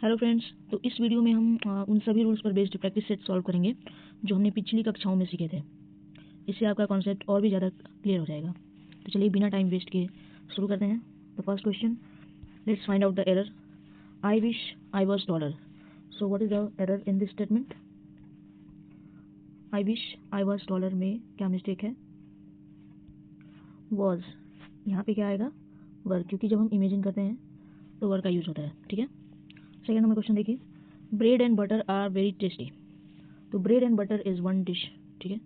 Hello friends, तो इस video में हम उन सभी रूल्स पर बेस्ड प्रैक्टिस सेट सॉल्व करेंगे जो हमने पिछली कक्षाओं में सीखे थे। इससे आपका कॉन्सेप्ट और भी ज़्यादा क्लियर हो जाएगा। तो चलिए बिना टाइम वेस्ट किए शुरू करते हैं। The first question, let's find out the error. I wish I was dollar. So what is the error in this statement? I wish I was dollar में क्या मिस्टेक है? वॉज, यहाँ पे क्या आएगा? वर, क्योंकि जब हम इमेजिन करते हैं तो वर का यूज होता है। ठीक है। सेकेंड नंबर क्वेश्चन देखिए, bread and butter are very tasty. तो bread and butter is one dish. ठीक है,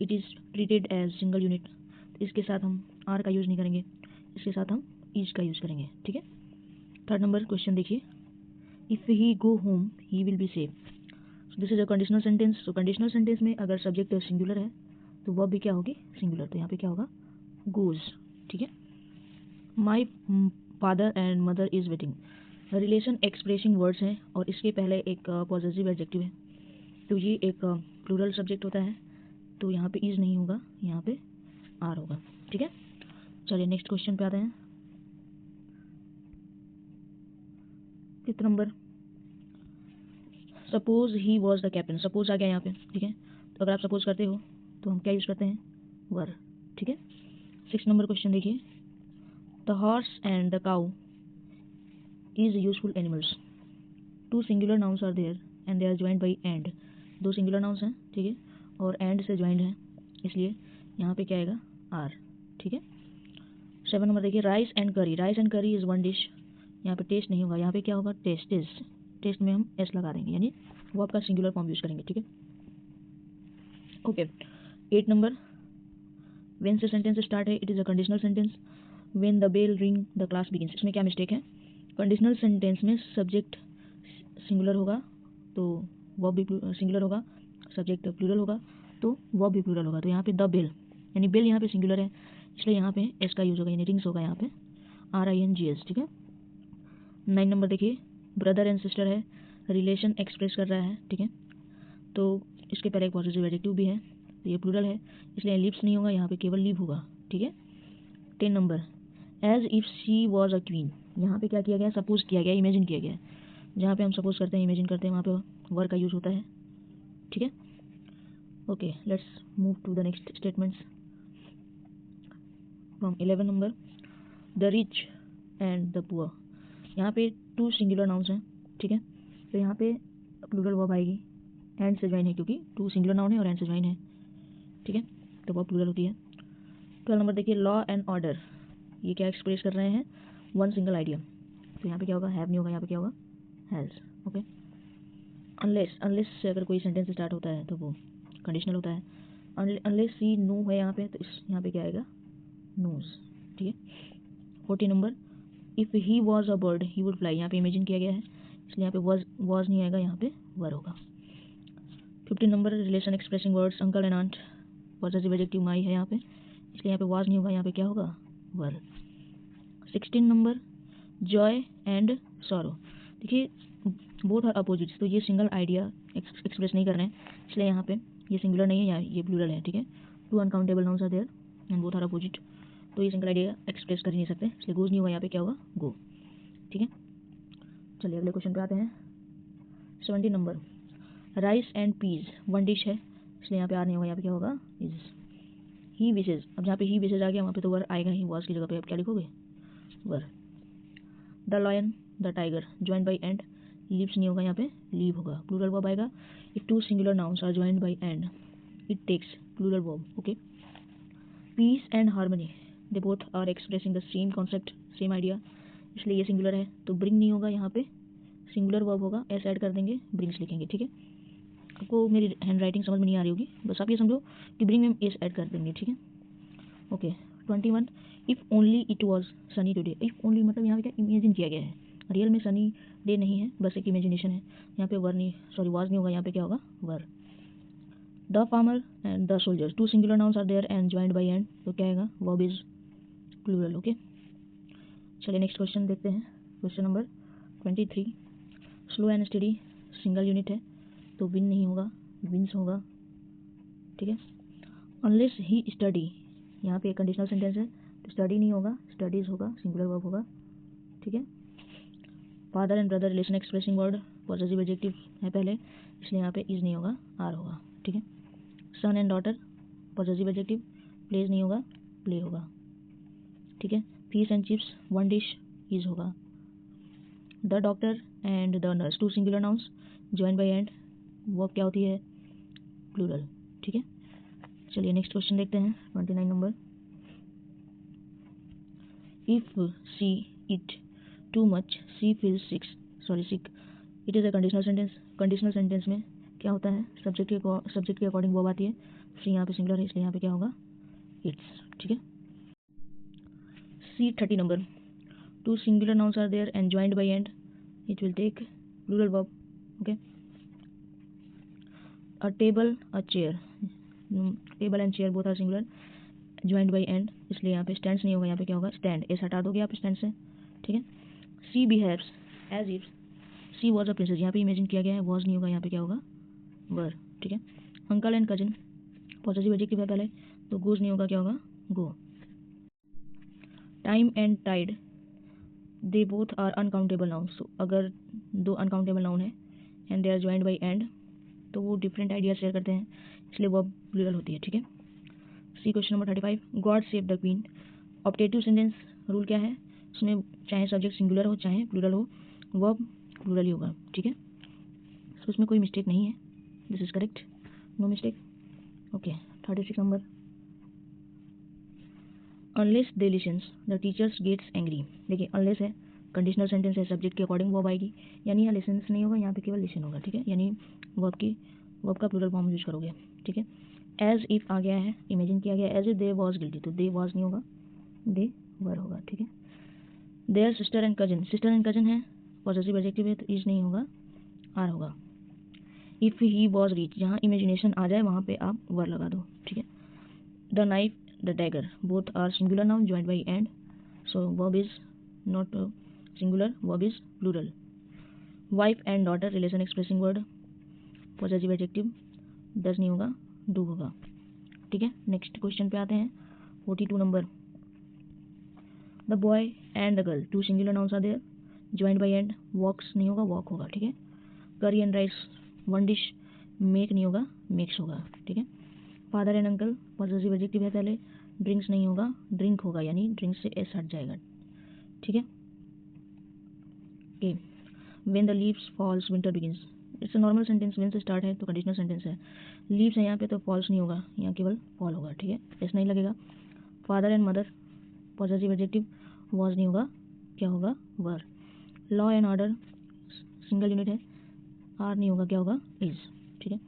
it is treated as single unit. इसके साथ हम आर का यूज़ नहीं करेंगे, इसके साथ हम इज का यूज़ करेंगे। ठीक है। थर्ड नंबर क्वेश्चन देखिए, if he go home he will be safe. This is a conditional sentence. तो कंडीशनल सेंटेंस में अगर सब्जेक्ट सिंगुलर है तो वर्ब भी क्या होगी? सिंगुलर। तो यहाँ पे क्या होगा? गोज। ठीक है। माई father and mother is waiting. Relation expressing words हैं और इसके पहले एक पॉजिटिव एडजेक्टिव है, तो ये एक प्लूरल सब्जेक्ट होता है, तो यहाँ पे इज नहीं होगा, यहाँ पे आर होगा। ठीक है। चलिए नेक्स्ट क्वेश्चन पे आते हैं। Fifth number, suppose he was the captain. Suppose आ गया यहाँ पे। ठीक है, तो अगर आप सपोज करते हो तो हम क्या यूज़ करते हैं? वर। ठीक है। सिक्स नंबर क्वेश्चन देखिए, the horse and the cow is useful animals. Two singular nouns are there and they are joined by and. दो सिंगुलर नाउन्स हैं, ठीक है, और एंड से ज्वाइंड है, इसलिए यहाँ पे क्या आएगा? आर। ठीक है। सेवन नंबर देखिए, राइस एंड करी। राइस एंड करी इज़ वन डिश। यहाँ पे टेस्ट नहीं होगा, यहाँ पे क्या होगा? Test is. टेस्ट में हम एस लगा देंगे, यानी वो आपका सिंगुलर फॉर्म यूज़ करेंगे। ठीक है। ओके। एट नंबर, वेन से सेंटेंस स्टार्ट है, it is a conditional sentence. When the bell ring the class begins. इसमें क्या मिस्टेक है? कंडीशनल सेंटेंस में सब्जेक्ट सिंगुलर होगा तो वर्ब भी सिंगुलर होगा, सब्जेक्ट प्लूरल होगा तो वर्ब भी प्लूरल होगा। तो यहाँ पे द बेल, यानी बेल यहाँ पे सिंगुलर है, इसलिए यहाँ पे एस का यूज होगा, यानी रिंग्स होगा यहाँ पे RINGS। ठीक है। 9 नंबर देखिए, ब्रदर एंड सिस्टर है, रिलेशन एक्सप्रेस कर रहा है। ठीक है, तो इसके पहले एक पॉजिटिव एडजेक्टिव भी है, तो ये प्लूरल है, इसलिए लिप्स नहीं होगा, यहाँ पे केवल लिव होगा। ठीक है। 10 number, as if she was a queen. यहाँ पे क्या किया गया? सपोज किया गया, इमेजिन किया गया। जहाँ पे हम सपोज करते हैं, इमेजिन करते हैं, वहाँ पे वर्ब का यूज होता है। ठीक है। Okay, let's move to the next statements from 11 number, the rich and the poor. यहाँ पे टू सिंगुलर नाउन्स हैं। ठीक है, तो यहाँ पे प्लूरल वर्ब आएगी, एंड से ज्वाइन है, क्योंकि टू सिंगुलर नाउन है और एंड से ज्वाइन है। ठीक है, तो वर्ब प्लूरल होती है। 12 नंबर देखिए, लॉ एंड ऑर्डर। ये क्या एक्सप्रेस कर रहे हैं? One single idea. तो यहाँ पे क्या होगा? हैव नहीं होगा, यहाँ पे क्या होगा? हैज़। ओके। अनलेस, अनलेस से अगर कोई सेंटेंस स्टार्ट होता है तो वो कंडीशनल होता है। अनलेस सी नो है यहाँ पे, तो इस यहाँ पे क्या आएगा? नोज। ठीक है। 14 number, if he was a bird he would fly. यहाँ पे इमेजिन किया गया है, इसलिए यहाँ पे वॉज नहीं आएगा, यहाँ पे वर होगा। 15 number, relation expressing words, uncle and aunt, positive adjective my है यहाँ पे, इसलिए यहाँ पे वॉज नहीं होगा, यहाँ पे क्या होगा? वर। 16 नंबर, जॉय एंड सॉरो। देखिए बोथ आर अपोजिट्स, तो ये सिंगल आइडिया एक्सप्रेस नहीं कर रहे हैं, इसलिए यहाँ पे ये सिंगुलर नहीं है, यहाँ ये प्लूरल है। ठीक है, two uncountable nouns are there and both are opposite, तो ये सिंगल आइडिया एक्सप्रेस कर ही नहीं सकते, इसलिए गोज नहीं होगा, यहाँ पे क्या होगा? गो। ठीक है। चलिए अगले क्वेश्चन पे आते हैं। 17 number, rice and peas one dish है, इसलिए यहाँ पे आर नहीं होगा, यहाँ पे क्या होगा? इज। ही विशेज, अब जहाँ पे ही विशेज आ गया वहाँ पे तो वर आएगा ही, वॉज की जगह पे आप क्या लिखोगे? Were. The lion the tiger join by and, lives नहीं होगा, यहाँ पे लीव होगा, प्लूरल वर्ब आएगा। If two singular nouns are joined by and it takes plural verb. Okay. Peace and harmony, they both are expressing the same concept, same idea, इसलिए ये singular है, तो ब्रिंग नहीं होगा, यहाँ पे सिंगुलर वर्ब होगा, एस ऐड कर देंगे, ब्रिंग्स लिखेंगे। ठीक है। आपको मेरी हैंड राइटिंग समझ में नहीं आ रही होगी, बस आप ये समझो कि ब्रिंग में एस ऐड कर देंगे। ठीक है। Okay. 21, if only it was Sunny today. If only मतलब यहाँ पे क्या इमेजिन किया गया है, रियल में सनी डे नहीं है, बस एक इमेजिनेशन है, यहाँ पे वर नहीं, सॉरी वॉज नहीं होगा, यहाँ पे क्या होगा? Were. The farmer and the soldiers, two singular nouns are there and joined by and, तो क्या आएगा? Verb is plural. ओके। चलिए नेक्स्ट क्वेश्चन देखते हैं। Question number 23, slow and study single unit है, तो विन नहीं होगा, विंस होगा। ठीक है। अनलेस ही स्टडी, यहाँ पे एक कंडीशनल सेंटेंस है, तो स्टडी नहीं होगा, स्टडीज होगा, सिंगुलर वर्ब होगा। ठीक है। Father and brother relation expressing word possessive adjective है पहले, इसलिए यहाँ पे इज नहीं होगा, आर होगा, ठीक है। Son and daughter possessive adjective, plays नहीं होगा, प्ले होगा, ठीक है। Fish and chips one dish, is होगा। The doctor and the nurse two singular nouns join by and, verb क्या होती है, प्लूरल, ठीक है। चलिए नेक्स्ट क्वेश्चन देखते हैं 29 number. If she it too much she feels sick, it is a conditional sentence. Conditional sentence में क्या होता है, सब्जेक्ट के अकॉर्डिंग वर्ब आती है। शी यहाँ पे सिंगुलर है, इसलिए यहाँ पे क्या होगा, इट्स, ठीक है। C30 number, two singular nouns are there and joined by and, it will take plural verb, okay. A table a chair, table and chair both are singular, joined by and, इसलिए यहाँ पे stands नहीं होगा, यहाँ पे क्या होगा, stand, S हटा दोगे आप स्टैंड से, ठीक है। She behaves as if she was a princess, यहाँ पे इमेजिन किया गया है, वॉज नहीं होगा, यहाँ पे क्या होगा, वर, ठीक है। Uncle and cousin possessive adjective है पहले, तो गोज नहीं होगा, क्या होगा, go. Time and tide they both are uncountable nouns, अगर दो अनकाउंटेबल नाउन है and they are joined by and, तो वो डिफरेंट आइडिया शेयर करते हैं, इसलिए वो प्लूरल होती है, ठीक है। See question number 35, God save the Queen, optative sentence rule क्या है, उसमें चाहे सब्जेक्ट सिंगुलर हो चाहे प्लूरल हो, वर्ब प्लूरल ही होगा, ठीक है। सो उसमें कोई मिस्टेक नहीं है, this is correct, no mistake, okay. 36 number, unless they listens the teachers gets angry, देखिए अनलेस है, कंडीशनल सेंटेंस है, सब्जेक्ट के अकॉर्डिंग वर्ब आएगी, यानी यहाँ लिसन्स नहीं होगा, यहाँ पे केवल लिसन होगा, ठीक है, यानी वर्ब का प्लूरल फॉर्म यूज करोगे, ठीक है। एज इफ आ गया है, इमेजिन किया गया, as if they was guilty, तो दे वॉज नहीं होगा, दे वर होगा, ठीक है। देयर सिस्टर एंड कजन है, पॉसेसिव एडजेक्टिव है, तो इज नहीं होगा, आर होगा। इफ ही वॉज रिच, जहाँ इमेजिनेशन आ जाए वहाँ पे आप वर लगा दो, ठीक है। The knife the dagger both are singular noun joined by and, so verb is not singular, verb is plural. Wife and daughter relation expressing word possessive adjective, does नहीं होगा, डू होगा, ठीक है। नेक्स्ट क्वेश्चन पे आते हैं 42 number, the boy and the girl two singular nouns are there joined by and, walks नहीं होगा, वॉक होगा, ठीक है। Curry and rice one dish, make नहीं होगा, मेक्स होगा, ठीक है। Father and uncle possessive adjective है पहले, ड्रिंक्स नहीं होगा, ड्रिंक होगा, यानी ड्रिंक से एस हट जाएगा, ठीक है। Okay, when the leaves falls winter begins, it's a normal sentence, when से स्टार्ट है तो कंडीशनल सेंटेंस है, लीव्स है यहाँ पे तो फॉल्स नहीं होगा, यहाँ केवल फॉल होगा, ठीक है, एस नहीं लगेगा। Father and mother possessive adjective, was नहीं होगा, क्या होगा, were. Law and order single unit है, आर नहीं होगा, क्या होगा, इज, ठीक है।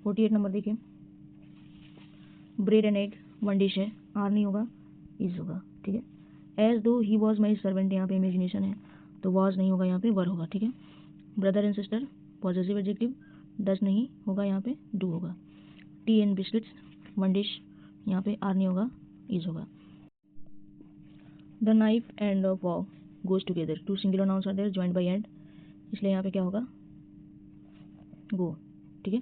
48 नंबर देखिए, bread and egg one dish है, आर नहीं होगा, इज होगा, ठीक है। एज दो ही वॉज माई सर्वेंट, यहाँ पे इमेजिनेशन है, तो वॉज नहीं होगा, यहाँ पे वर होगा, ठीक है। Brother and sister possessive adjective, does नहीं होगा, यहाँ पे डू होगा। Tea and biscuits one dish, यहाँ पे आर नहीं होगा, इज होगा। The knife and fork goes together two singular nouns are there joined by and, इसलिए यहाँ पे क्या होगा, गो, ठीक है।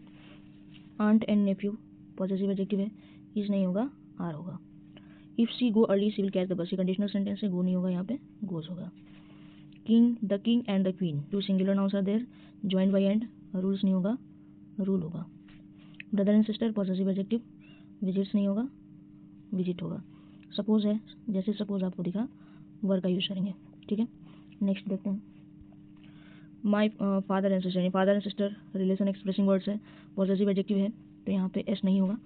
Aunt and nephew possessive adjective है, इज नहीं होगा, आर होगा। If she go early she will catch the बस, ये कंडीशनल सेंटेंस है, गो नहीं होगा, यहाँ पे गोज होगा। The king and the queen two singular nouns are there joined by and, rules नहीं होगा, रूल होगा। Brother and sister possessive adjective, visits नहीं होगा, विजिट होगा। सपोज है, जैसे सपोज आपको दिखा, वर्ब का यूज करेंगे, ठीक है। नेक्स्ट देखते हैं, my father and sister relation expressing words है, पॉसेसिव एडजेक्टिव है, तो यहाँ पे एस नहीं होगा।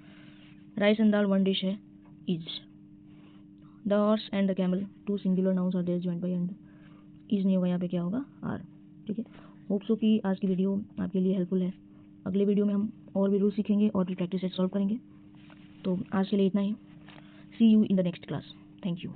Rice and dal one dish है, is. The horse and the camel two singular nouns are there joined by and, is नहीं होगा, यहाँ पे क्या होगा, आर, ठीक है। होप सो कि आज की वीडियो आपके लिए हेल्पफुल है। अगले वीडियो में हम और भी रूल सीखेंगे और भी प्रैक्टिस सॉल्व करेंगे, तो आज के लिए इतना ही। See you in the next class, thank you.